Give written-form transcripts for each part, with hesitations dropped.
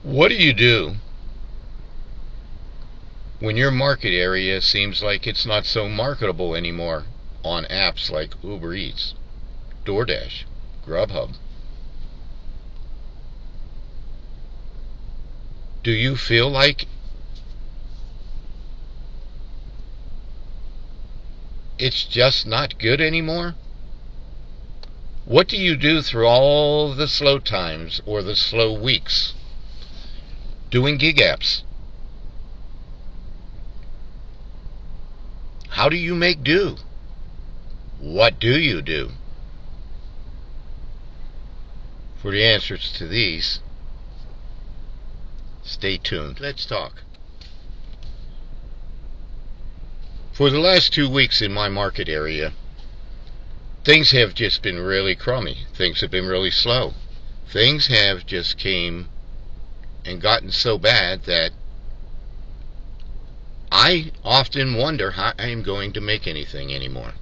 What do you do when your market area seems like it's not so marketable anymore on apps like Uber Eats, DoorDash, Grubhub? Do you feel like it's just not good anymore? What do you do through all the slow times or the slow weeks? Doing gig apps. How do you make do? What do you do? For the answers to these, stay tuned. Let's talk. For the last 2 weeks in my market area, things have just been really crummy. Things have been really slow. Things have just came and gotten so bad that I often wonder how I am going to make anything anymore.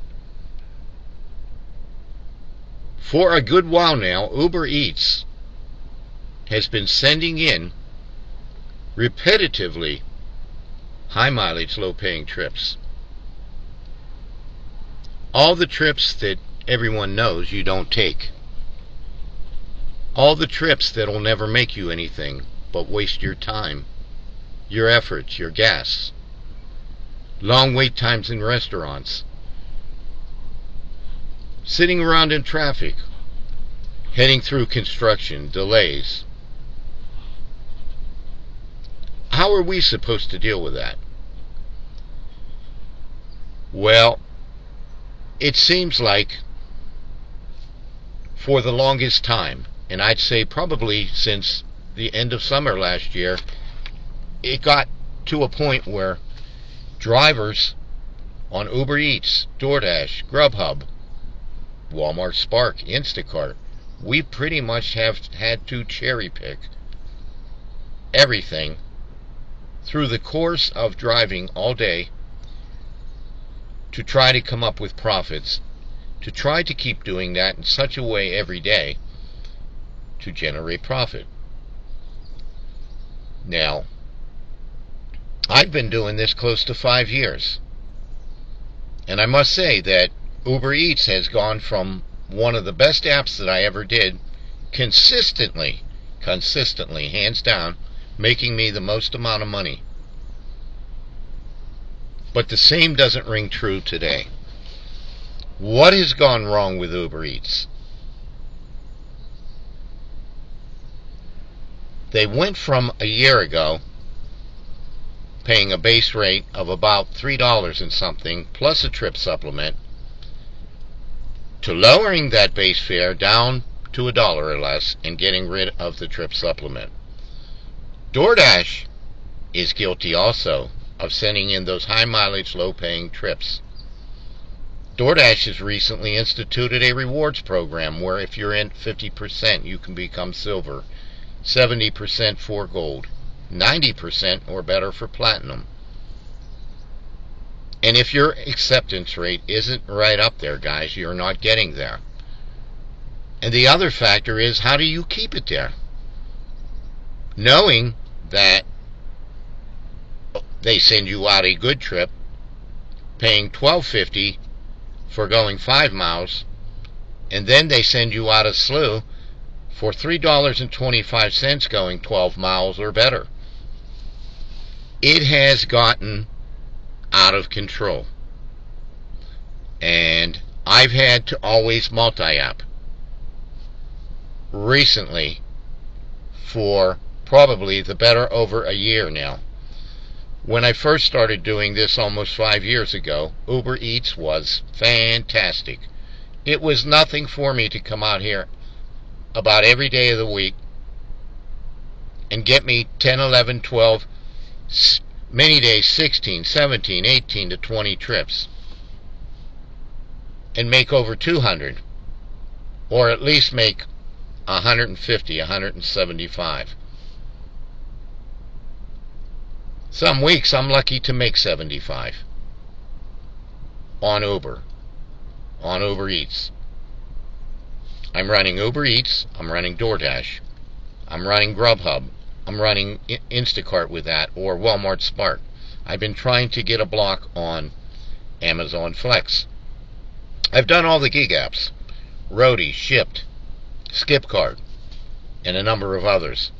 For a good while now, Uber Eats has been sending in repetitively high mileage, low paying trips. All the trips that everyone knows you don't take. All the trips that'll never make you anything but waste your time, your efforts, your gas. Long wait times in restaurants. Sitting around in traffic. Heading through construction, delays. How are we supposed to deal with that? Well, it seems like for the longest time, and I'd say probably since the end of summer last year, it got to a point where drivers on Uber Eats, DoorDash, Grubhub, Walmart Spark, Instacart, we pretty much have had to cherry pick everything through the course of driving all day to try to come up with profits, to try to keep doing that in such a way every day to generate profit. Now, I've been doing this close to 5 years, and I must say that Uber Eats has gone from one of the best apps that I ever did, consistently, hands down, making me the most amount of money. But the same doesn't ring true today. What has gone wrong with Uber Eats? They went from a year ago paying a base rate of about $3 and something plus a trip supplement to lowering that base fare down to $1 or less and getting rid of the trip supplement. DoorDash is guilty also of sending in those high mileage, low paying trips. DoorDash has recently instituted a rewards program where if you're in 50% you can become silver, 70% for gold, 90% or better for platinum. And if your acceptance rate isn't right up there, guys, you're not getting there. And the other factor is, how do you keep it there? Knowing that they send you out a good trip, paying $12.50 for going 5 miles, and then they send you out a slew for $3.25 going 12 miles or better. It has gotten out of control. And I've had to always multi-app recently for probably the better over a year now. When I first started doing this almost 5 years ago, Uber Eats was fantastic. It was nothing for me to come out here about every day of the week and get me 10, 11, 12, many days 16, 17, 18 to 20 trips and make over 200, or at least make 150, 175. Some weeks I'm lucky to make 75 on Uber Eats. I'm running Uber Eats, I'm running DoorDash, I'm running Grubhub, I'm running Instacart with that, or Walmart Smart. I've been trying to get a block on Amazon Flex. I've done all the gig apps. Roadie, Shipt, Skipcard, and a number of others.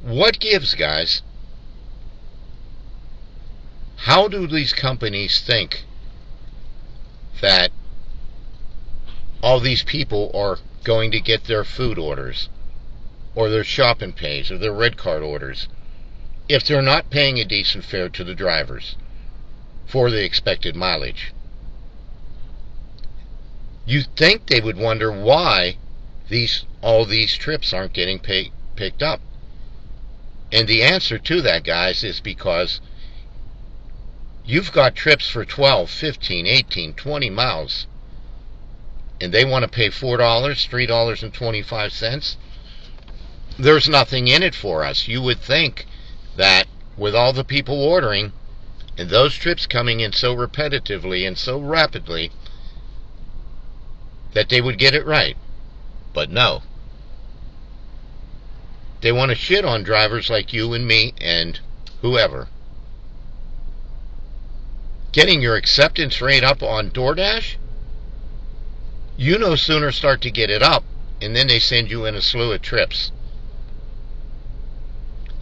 What gives, guys? How do these companies think that all these people are going to get their food orders or their shopping pays or their red card orders if they're not paying a decent fare to the drivers for the expected mileage? You'd think they would wonder why all these trips aren't getting picked up. And the answer to that, guys, is because you've got trips for 12, 15, 18, 20 miles, and they want to pay $4, $3.25. There's nothing in it for us. You would think that with all the people ordering and those trips coming in so repetitively and so rapidly, that they would get it right. But no. They want to shit on drivers like you and me and whoever. Getting your acceptance rate up on DoorDash? You no sooner start to get it up, and then they send you in a slew of trips.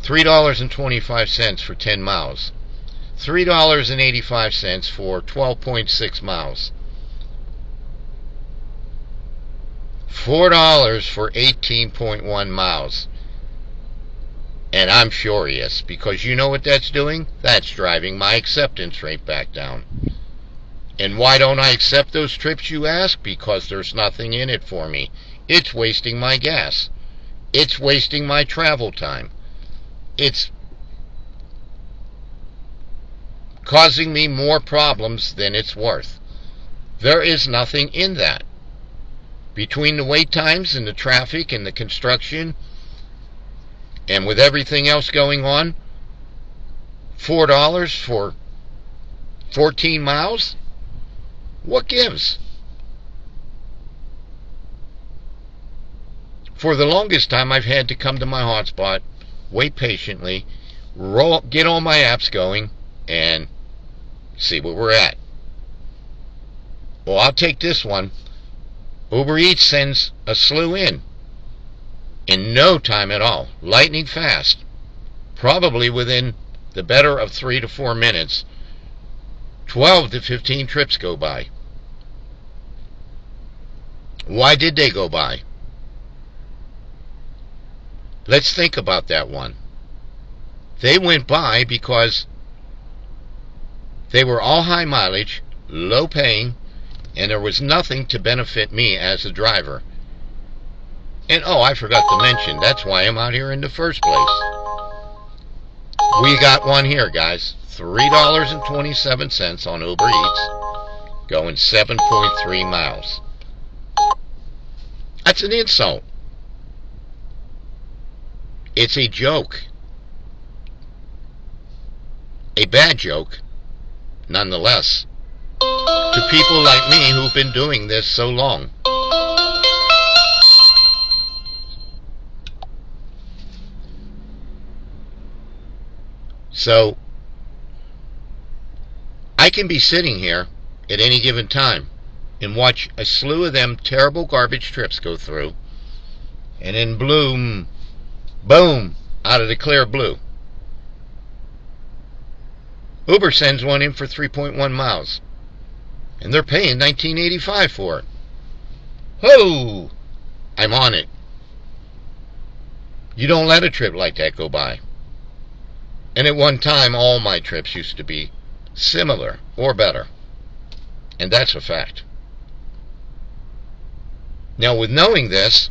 $3.25 for 10 miles. $3.85 for 12.6 miles. $4 for 18.1 miles. And I'm furious, because you know what that's doing? That's driving my acceptance rate back down. And why don't I accept those trips, you ask? Because there's nothing in it for me. It's wasting my gas. It's wasting my travel time. It's causing me more problems than it's worth. There is nothing in that. Between the wait times and the traffic and the construction, and with everything else going on, $4 for 14 miles? What gives? For the longest time, I've had to come to my hotspot, wait patiently, get all my apps going, and see where we're at. Well, I'll take this one. UberEats sends a slew in no time at all, lightning fast. Probably within the better of 3 to 4 minutes, 12 to 15 trips go by. Why did they go by? Let's think about that one. They went by because they were all high mileage, low paying, and there was nothing to benefit me as a driver. And oh, I forgot to mention, that's why I'm out here in the first place. We got one here, guys. $3.27 on UberEats, going 7.3 miles. That's an insult. It's a joke. A bad joke, nonetheless, to people like me who've been doing this so long. So, I can be sitting here at any given time and watch a slew of them terrible garbage trips go through, and then boom, out of the clear blue, Uber sends one in for 3.1 miles, and they're paying $19.85 for it. Ho! I'm on it. You don't let a trip like that go by. And at one time, all my trips used to be similar or better. And that's a fact. Now, with knowing this,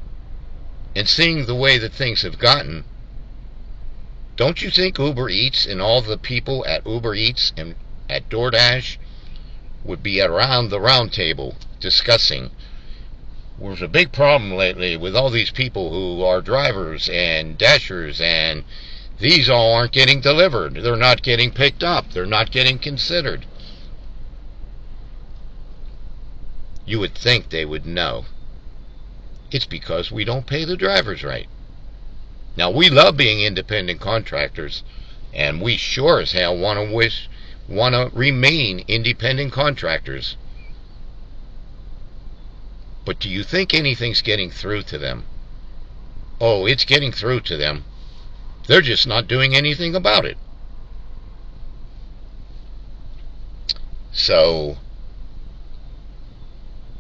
and seeing the way that things have gotten, don't you think UberEats and all the people at UberEats and at DoorDash would be around the round table discussing, there's a big problem lately with all these people who are drivers and dashers, and these all aren't getting delivered. They're not getting picked up. They're not getting considered. You would think they would know. It's because we don't pay the drivers right. Now, we love being independent contractors, and we sure as hell want to remain independent contractors. But do you think anything's getting through to them? Oh, it's getting through to them. They're just not doing anything about it. So,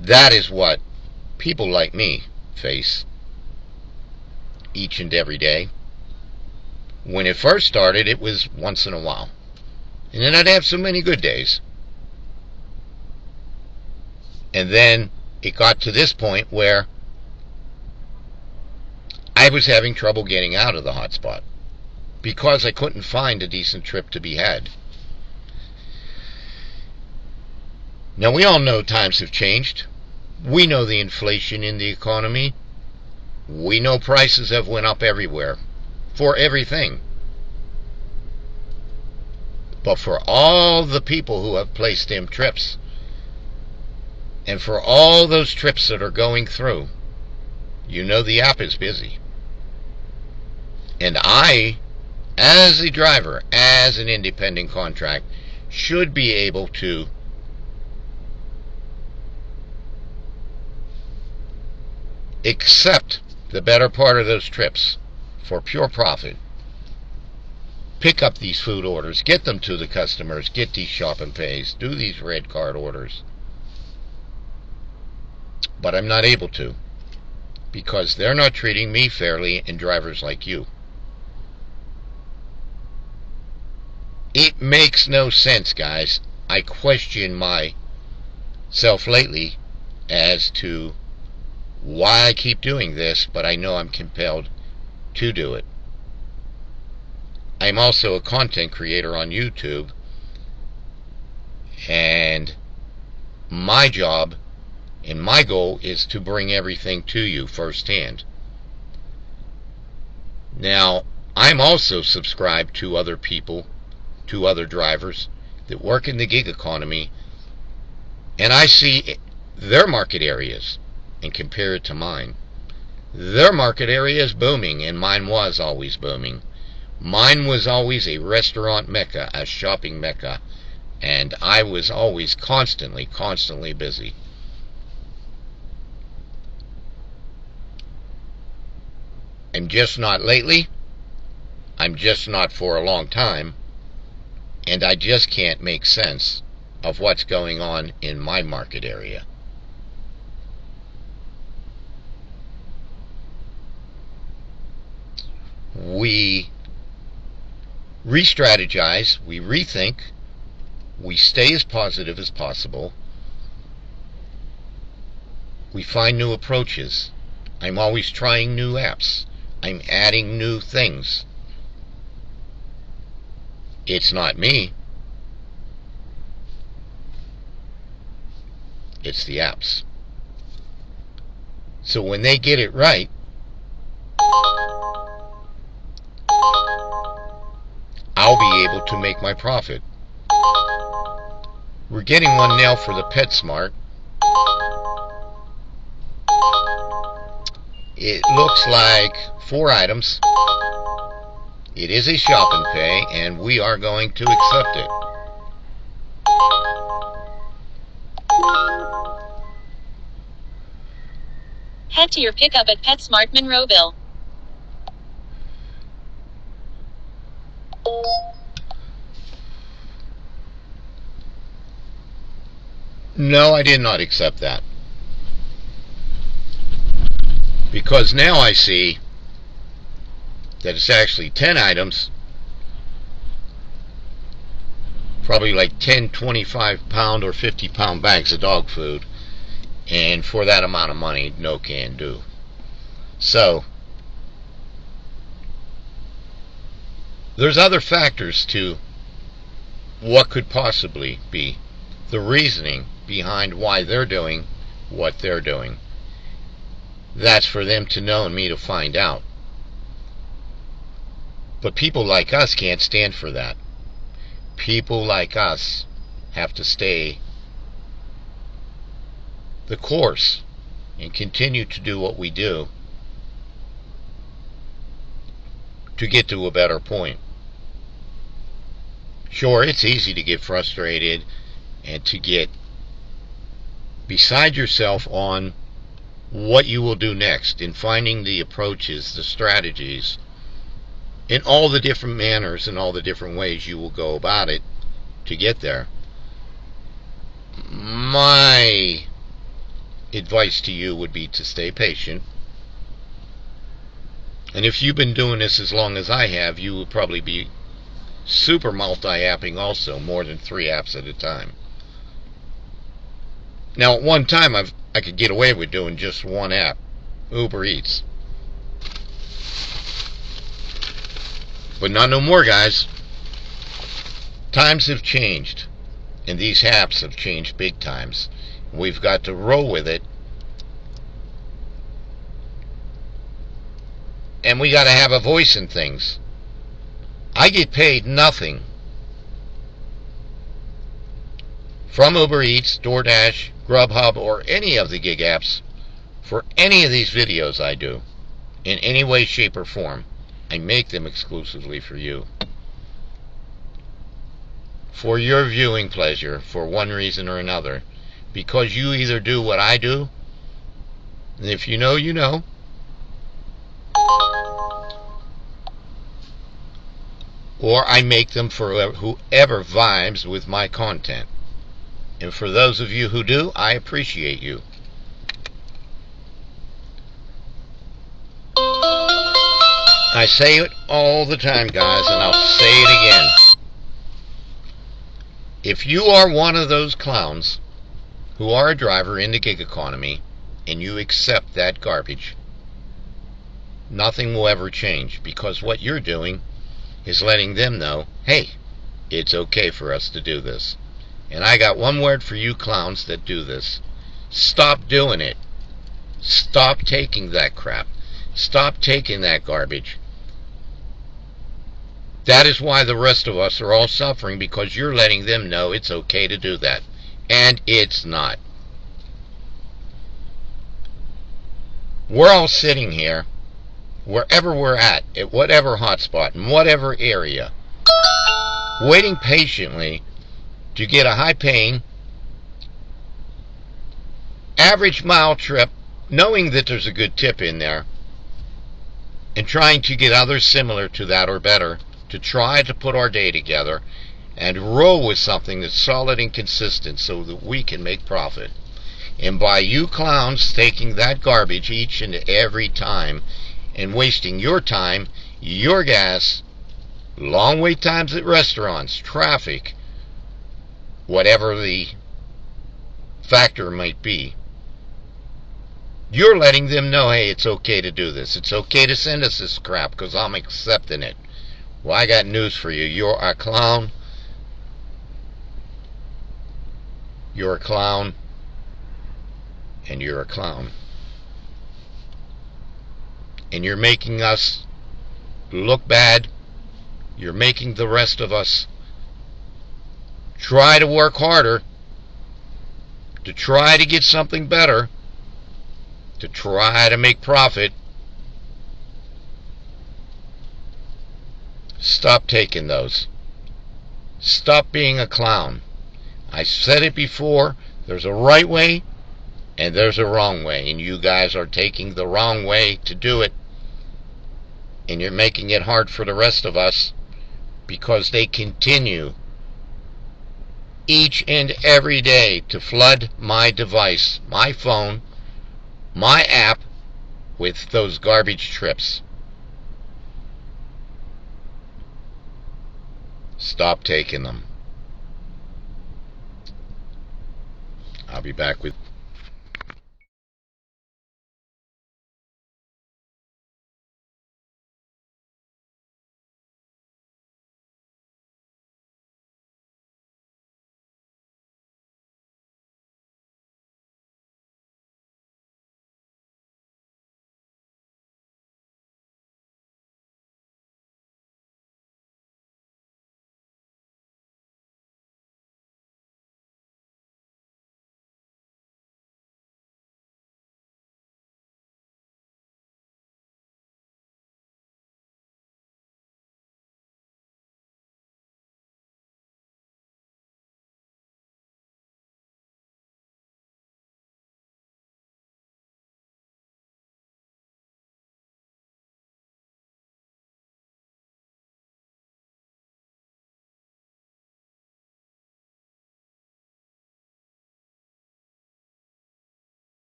that is what people like me face each and every day. When it first started, it was once in a while. And then I'd have so many good days. And then it got to this point where I was having trouble getting out of the hotspot because I couldn't find a decent trip to be had. Now, we all know times have changed. We know the inflation in the economy. We know prices have went up everywhere for everything. But for all the people who have placed them trips, and for all those trips that are going through, you know the app is busy. And I, as a driver, as an independent contract, should be able to accept the better part of those trips for pure profit. Pick up these food orders, get them to the customers, get these shop and pays, do these red card orders. But I'm not able to, because they're not treating me fairly, and drivers like you. It makes no sense, guys. I question myself lately as to why I keep doing this, but I know I'm compelled to do it. I'm also a content creator on YouTube, and my job and my goal is to bring everything to you firsthand. Now, I'm also subscribed to other people, to other drivers that work in the gig economy, and I see their market areas and compare it to mine. Their market area is booming, and mine was always booming. Mine was always a restaurant mecca, a shopping mecca, and I was always constantly busy. I'm just not lately. I'm just not for a long time. And I just can't make sense of what's going on in my market area. We re-strategize, we rethink, we stay as positive as possible, we find new approaches. I'm always trying new apps. I'm adding new things. It's not me. It's the apps. So when they get it right, I'll be able to make my profit. We're getting one now for the PetSmart. It looks like 4 items. It is a shop and pay, and we are going to accept it. Head to your pickup at PetSmart Monroeville. No, I did not accept that. Because now I see that it's actually 10 items, probably like 10, 25-pound or 50-pound bags of dog food, and for that amount of money, no can do. So, there's other factors to what could possibly be the reasoning behind why they're doing what they're doing. That's for them to know and me to find out. But people like us can't stand for that. People like us have to stay the course and continue to do what we do to get to a better point. Sure, it's easy to get frustrated and to get beside yourself on what you will do next in finding the approaches, the strategies, in all the different manners and all the different ways you will go about it to get there. My advice to you would be to stay patient. And if you've been doing this as long as I have, you would probably be super multi-apping also, more than 3 apps at a time. Now, at one time, I could get away with doing just one app, UberEats. But not no more, guys. Times have changed, and these apps have changed big times. We've got to roll with it, and we got to have a voice in things. I get paid nothing from UberEats, DoorDash, Grubhub, or any of the gig apps for any of these videos I do, in any way, shape, or form. I make them exclusively for you, for your viewing pleasure, for one reason or another, because you either do what I do, and if you know, you know, or I make them for whoever vibes with my content. And for those of you who do, I appreciate you. I say it all the time, guys, and I'll say it again. If you are one of those clowns who are a driver in the gig economy and you accept that garbage, nothing will ever change, because what you're doing is letting them know, hey, it's okay for us to do this. And I got one word for you clowns that do this. Stop doing it. Stop taking that crap. Stop taking that garbage. That is why the rest of us are all suffering, because you're letting them know it's okay to do that. And it's not. We're all sitting here, wherever we're at whatever hotspot, in whatever area, waiting patiently to get a high-paying, average mile trip, knowing that there's a good tip in there, and trying to get others similar to that or better, to try to put our day together and roll with something that's solid and consistent so that we can make profit. And by you clowns taking that garbage each and every time and wasting your time, your gas, long wait times at restaurants, traffic, whatever the factor might be, you're letting them know, hey, it's okay to do this. It's okay to send us this crap because I'm accepting it. Well, I got news for you. You're a clown. You're a clown. And you're a clown. And you're making us look bad. You're making the rest of us try to work harder, to try to get something better, to try to make profit. Stop taking those. Stop being a clown. I said it before, there's a right way and there's a wrong way, and you guys are taking the wrong way to do it, and you're making it hard for the rest of us because they continue each and every day to flood my device, my phone, my app with those garbage trips. Stop taking them. I'll be back with